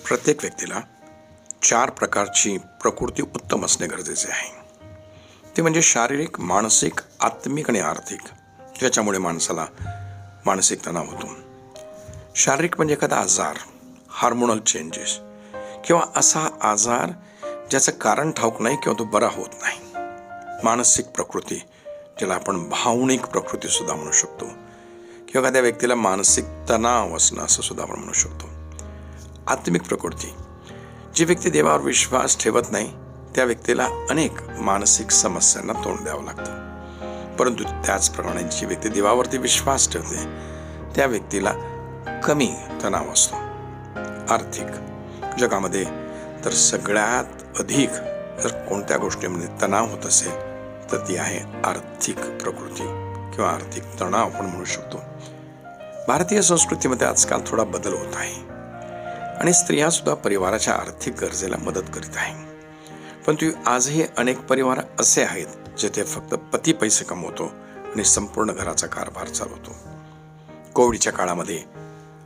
प्रत्येक व्यक्तीला 4 प्रकारची प्रकृती उत्तम असणे गरजेचे आहे. ते म्हणजे शारीरिक, मानसिक, आत्मिक आणि आर्थिक, ज्याच्यामुळे माणसाला मानसिक तणाव होतो. शारीरिक म्हणजे एखादा आजार, हार्मोनल चेंजेस किंवा असा आजार ज्याचं कारण ठाऊक नाही किंवा तो बरा होत नाही. मानसिक प्रकृती, ज्याला आपण भावनिक प्रकृती सुद्धा म्हणू शकतो, किंवा एखाद्या व्यक्तीला मानसिक तणाव असणं असं सुद्धा आपण म्हणू शकतो. आत्मिक प्रकृती, जी व्यक्ती देवावर विश्वास ठेवत नाही त्या व्यक्तीला अनेक मानसिक समस्यांना तोंड द्यावं लागतं. परंतु त्याचप्रमाणे जी व्यक्ती देवावरती विश्वास ठेवते त्या व्यक्तीला कमी तणाव असतो. आर्थिक, जगामध्ये तर सगळ्यात अधिक जर कोणत्या गोष्टीमध्ये तणाव होत असेल तर ती आहे आर्थिक प्रकृती किंवा आर्थिक तणाव आपण म्हणू शकतो. भारतीय संस्कृतीमध्ये आजकाल थोडा बदल होत आहे आणि स्त्रिया सुद्धा परिवाराच्या आर्थिक गरजेला मदत करीत आहे. परंतु आजही अनेक परिवार असे आहेत जेथे फक्त पती पैसे कमवतो आणि संपूर्ण घराचा कारभार चालवतो. कोविडच्या काळामध्ये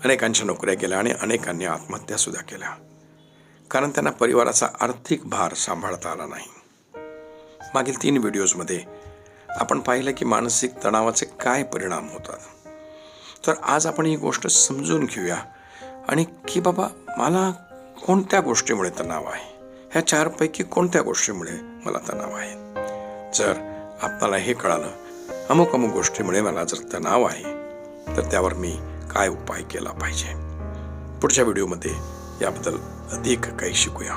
अनेकांच्या नोकऱ्या गेल्या आणि अनेकांनी आत्महत्या सुद्धा केल्या, कारण त्यांना परिवाराचा आर्थिक भार सांभाळता आला नाही. मागील 3 व्हिडिओजमध्ये आपण पाहिलं की मानसिक तणावाचे काय परिणाम होतात. तर आज आपण ही गोष्ट समजून घेऊया आणि की बाबा मला कोणत्या गोष्टीमुळे तणाव आहे, ह्या 4 पैकी कोणत्या गोष्टीमुळे मला तणाव आहे. जर आपल्याला हे कळालं अमुक गोष्टीमुळे मला जर तणाव आहे तर त्यावर मी काय उपाय केला पाहिजे, पुढच्या व्हिडिओमध्ये याबद्दल अधिक काही शिकूया.